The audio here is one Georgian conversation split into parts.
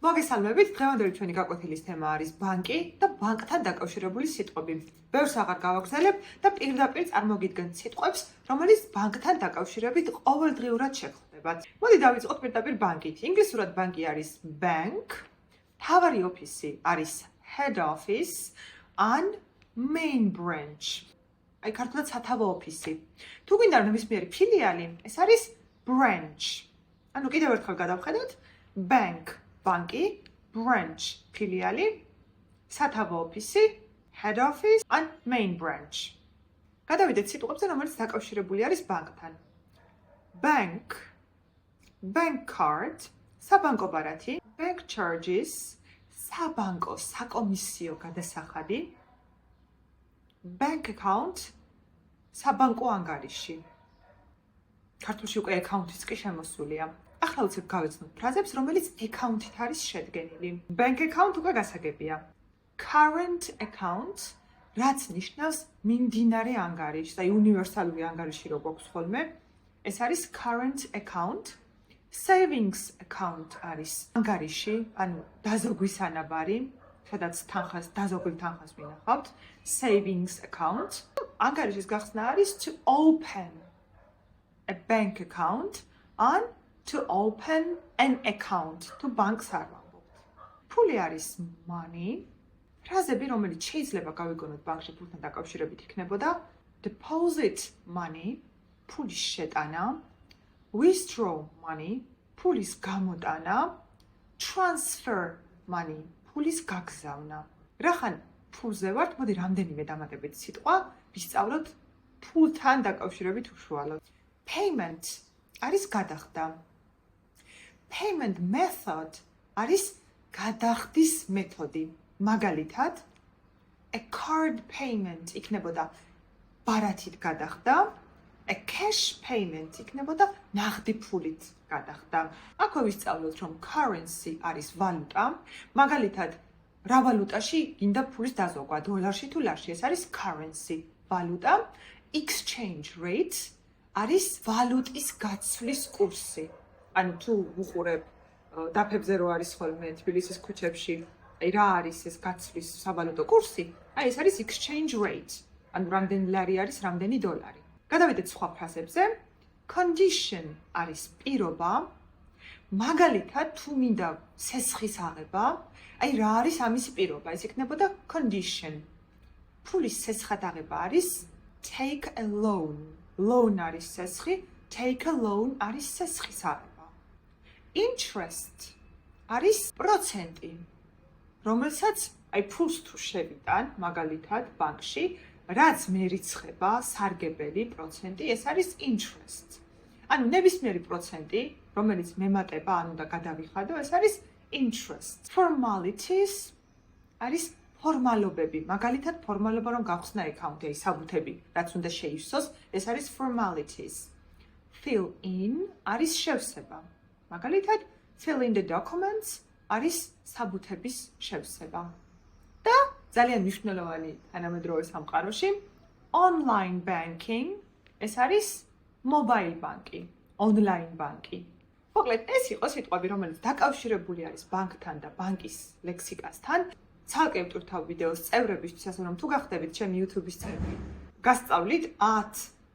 მოგესალმებით, დღევანდელი ჩვენი გაკვეთილის თემა არის ბანკი და ბანკთან დაკავშირებული სიტყვები. ბევრს აღარ გავაგრძელებ და პირდაპირ წარმოგიდგენთ სიტყვებს, რომელიც ბანკთან დაკავშირებით ყოველდღიურად შეგხვდებათ. მოდი დავიწყოთ პირდაპირ ბანკით. ინგლისურად ბანკი არის bank, მთავარი ოფისი არის head office ან main branch. აი ქართულად სათავო ოფისი. თუ გინდა ნებისმიერი ფილიალი, ეს არის branch. ანუ კიდევ ერთხელ გადავხედოთ, bank ბანკი, branch ფილიალი, სათავო ოფისი, head office and main branch. გადავიდეთ სიტყვებზე, რომელიც დაკავშირებული არის ბანკთან. Bank, bank card, საბანკო ბარათი, bank charges, საბანკო საკომისიო გადასახადი, bank account, საბანკო ანგარიში. ქართულში უკვე account-იც კი შემოსულია. ახლა უცებ გავეცნოთ ფრაზებს, რომელიც account-ით არის შედგენილი. Bank account უკვე გასაგებია. Current account, რაც ნიშნავს მიმდინარე ანგარიშს, აი უნივერსალური ანგარიში რო გვაქვს ხოლმე, ეს არის current account. Savings account არის ანგარიში, ანუ დაზოგვის ანაბარი, სადაც თანხას, დაზოგვილ თანხას ვინახავთ. Savings account. ანგარიშის გახსნა არის to open a bank account and to open an account. თუ ბანკს არ ვამბობთ. ფული არის money. ფრაზები, რომელიც შეიძლება გავიგონოთ ბანკში ფულთან დაკავშირებით იქნებოდა deposit money, ფულის შეტანა, withdraw money, ფულის გამოტანა, transfer money, ფულის გაგზავნა. რახან ფულზე ვართ, მოდი რამდენიმე დამატებით სიტყვა ვისწავლოთ ფულთან დაკავშირებით უშუალოდ. Payment არის გადახდა. Payment method არის გადახდის მეთოდი. მაგალითად, a card payment იქნებოდა ბარათით გადახდა, a cash payment იქნებოდა ნაღდი ფულით გადახდა. აქვე ვისწავლოთ, რომ currency არის ვალუტა, მაგალითად, რა ვალუტაში გინდა ფულის დაზოგვა, დოლარში თუ ლარში, ეს არის currency, ვალუტა. Exchange rate არის ვალუტის გაცვლის კურსი. ანუ თუ ვუყურებ დაფებზე რო არის ხოლმე თბილისის ქუჩებში, აი რა არის ეს გაცვლის სავალუტო კურსი? აი ეს არის exchange rate. ანუ რამდენი ლარი არის, რამდენი დოლარი. გადავიდეთ სხვა ფრაზებზე. Condition არის პირობა. მაგალითად, თუ მინდა სესხის აღება, აი რა არის ამისი პირობა? ეს იქნებოდა condition. ფულის სესხად აღება არის take a loan. Loan არის სესხი, take a loan არის სესხის აღება. Interest არის პროცენტი, რომელსაც აი ფულს თუ შევიტან, მაგალითად ბანკში, რაც მერიცხება სარგებელი პროცენტი, ეს არის interest. ანუ ნებისმიერი პროცენტი, რომელიც მემატება, ანუ და გადავიხადო, ეს არის interest. Formalities არის ფორმალობები, მაგალითად ფორმალობა რომ გავხსნა account-ი, აი საბუთები, რაც უნდა შეივსოს, ეს არის formalities. Fill in არის შევსება. მაგალითად, fill in the documents არის საბუთების შევსება. და ძალიან მნიშვნელოვანი თანამედროვე სამყაროში, online banking, ეს არის mobile banking, online banking. მოკლედ, ეს იყო სიტყვები, რომელიც დაკავშირებული არის ბანკთან და ბანკის ლექსიკასთან. ცალკე ვტვირთავ ვიდეოს წევრებისთვის, ასე რომ თუ გახდებით ჩემი YouTube-ის წევრი, გასწავლით 10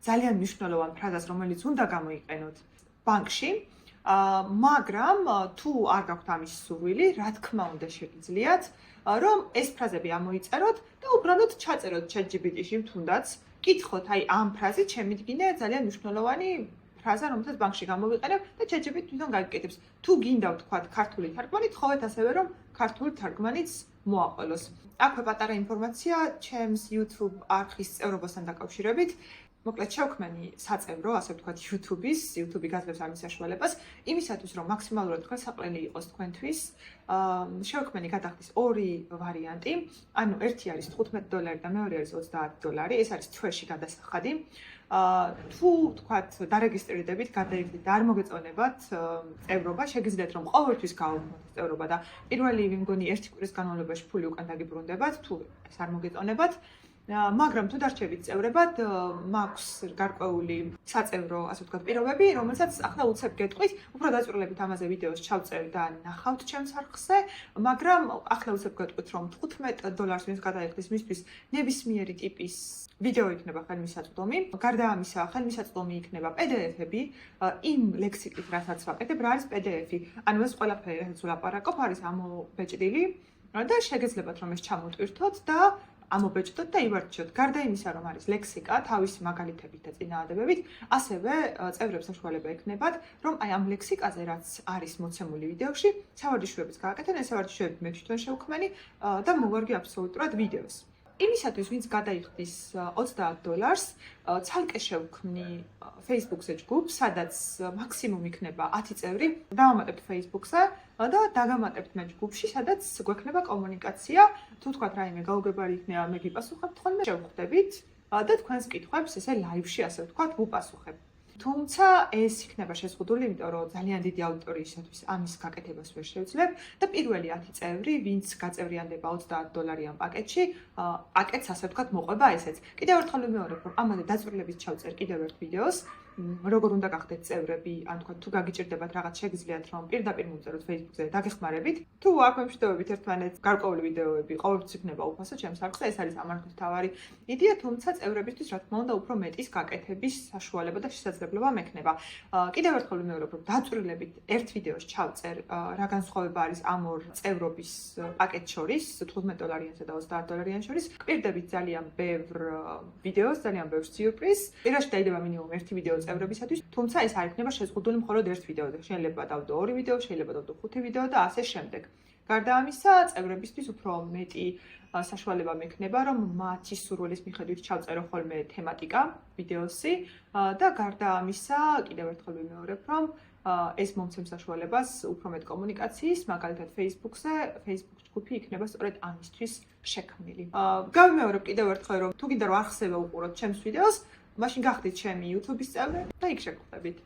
ძალიან მნიშვნელოვან ფრაზას, რომელიც უნდა გამოიყენოთ ბანკში. მაგრამ თუ არ გაქვთ ამის სურვილი, რა თქმა უნდა შეგიძლიათ, რომ ეს ფრაზები ამოიწეროთ და უბრალოდ ჩაწეროთ ChatGPT-ში თუნდაც, კითხოთ, აი ამ ფრაზით შემიდგინე ძალიან მნიშვნელოვანი ფრაზა, რომელსაც ბანკში გამოვიყენებ და ChatGPT თვითონ გაგიკეთებს. თუ გინდა ვთქვათ ქართული თარგმანი, თხოვეთ ასევე რომ ქართული თარგმანიც მოაყოლოს. აქვე პატარა ინფორმაცია ჩემს YouTube არხის წევრობასთან დაკავშირებით. მოკლედ შევქმენი საწევრო, ასე ვთქვათ, YouTube-ი გაძლევს ამის საშუალებას, იმისათვის, რომ მაქსიმალურად ხელსაყრელი იყოს თქვენთვის, შევქმენი გადახდის ორი ვარიანტი, ანუ ერთი არის $15 და მეორე არის $30, ეს არის თვეში გადასახადი. თუ ვთქვათ, დარეგისტრირდებით, გადაიხდით, არ მოგეწონებათ წევრობა, შეგიძლიათ რომ ყოველთვის გავუქმოთ წევრობა და პირველი, მე მგონი, ერთი კვირის განმავლობაში ფული უკან დაგიბრუნდებათ, თუ ეს არ მოგეწონებათ. მაგრამ თუ დარჩებით წევრებად, მაქვს გარკვეული საწევრო, ასე ვთქვათ, პირობები, რომელსაც ახლა უცებ გეტყვით, უფრო დაწვრილებით ამაზე ვიდეოს ჩავწერ და ნახავთ ჩემს არხზე, მაგრამ ახლა უცებ გეტყვით, რომ $15 ვინც გადაიხდის მისთვის ნებისმიერი ტიპის ვიდეო იქნება ხელმისაწვდომი. გარდა ამისა, ხელმისაწვდომი იქნება PDF-ები, იმ ლექსიკით, რასაც ვაკეთებ, რა არის PDF-ი. ანუ ეს ყველაფერი, რასაც ვლაპარაკობ, არის ამობეჭდილი და შეგეძლებათ რომ ეს ჩამოტვირთოთ და ამობეჭდოთ და ივარჩიოთ. გარდა იმისა, რომ არის ლექსიკა, თავისი მაგალითებით და წინააღმდეგობით, ასევე წევრებს საშუალება ექნებათ, რომ აი ამ ლექსიკაზე, რაც არის მოცემული ვიდეოში, სავარჯიშოებიც გააკეთონ, ეს სავარჯიშოები მე თვითონ შევქმენი და მოვარგი აბსოლუტურად ვიდეოს. იმისათვის, ვინც გადაიხდის $30, ცალკე შევქმნი Facebook-ზე ჯგუფს, სადაც მაქსიმუმ იქნება 10 წევრი. დავამატებთ Facebook-ზე და დაგამატებთ მე ჯგუფში, სადაც გვექნება კომუნიკაცია. თუ თქვათ რაიმე გაუგებარი იქნება, მე გიპასუხებთ ხოლმე, შევხვდებით და თქვენს კითხვებს ესე ლაივში, ასე ვთქვათ, ვუპასუხებ. თუმცა ეს იქნება შეზღუდული, იმიტომ რომ ძალიან დიდი აუდიტორიისათვის ამის გაკეთებას ვერ შევძლებ და პირველი 10 წევრი, ვინც გაწევრიანდება $30 პაკეტში, პაკეტს ასე ვთქვათ, მოყვება ესეც. კიდევ ერთხელ ვიმეორებ, რომ ამაზე დაწვრილებით ჩავწერ კიდევ ერთ ვიდეოს. როგორ უნდა გახდეთ წევრები, ან თქვა თუ გაგიჭირდებათ რაღაც შეგიძლიათ რომ პირდაპირ მომწეროთ Facebook-ზე დაგეხმარებით. თუ აქ მემშვიდობებით ერთმანეთს გარკვეული ვიდეოები ყოველთვის იქნება უფასო ჩემს არხზე, ეს არის ამართლაც თავარი იდეა, თუმცა წევრებისთვის რა თქმა უნდა უფრო მეტის გაკეთების საშუალება და შესაძლებლობა მექნება. კიდევ ერთხელ ვიმეორებ, რომ დაწვრილებით ერთ ვიდეოს ჩავწერ, რა განსხვავება არის ამ ორ წევრობის პაკეტ შორის, $15-იანსა და $30 შორის. გვპირდებით ძალიან ბევრ ვიდეოს, ძალიან ბევრ სიურპრიზს. პირაში დაიდება მინიმუმ ერთი ვიდეო წევრებისათვის, თუმცა ეს არ იქნება შეზღუდული მხოლოდ ერთ ვიდეოზე. შეიძლება დავდო 2 ვიდეო, შეიძლება დავდო 5 ვიდეო და ასე შემდეგ. გარდა ამისა, წევრებისთვის უფრო მეტი საშუალება მექნება, რომ მათი სურვილის მიხედვით ჩავწერო ხოლმე თემატიკა ვიდეოსი და გარდა ამისა, კიდევ ერთხელ ვიმეორებ, რომ ეს მომცემ საშუალებას უფრო მეტ კომუნიკაციის, მაგალითად Facebook-ზე, Facebook ჯგუფი იქნება სწორედ ამისთვის შექმნილი. გავიმეორებ კიდევ ერთხელ, რომ თუ გინდა რომ არხზევე უყუროთ ჩემს ვიდეოს, მაშინ გახდით ჩემი YouTube-ის წევრი და იქ შეგხვდებით.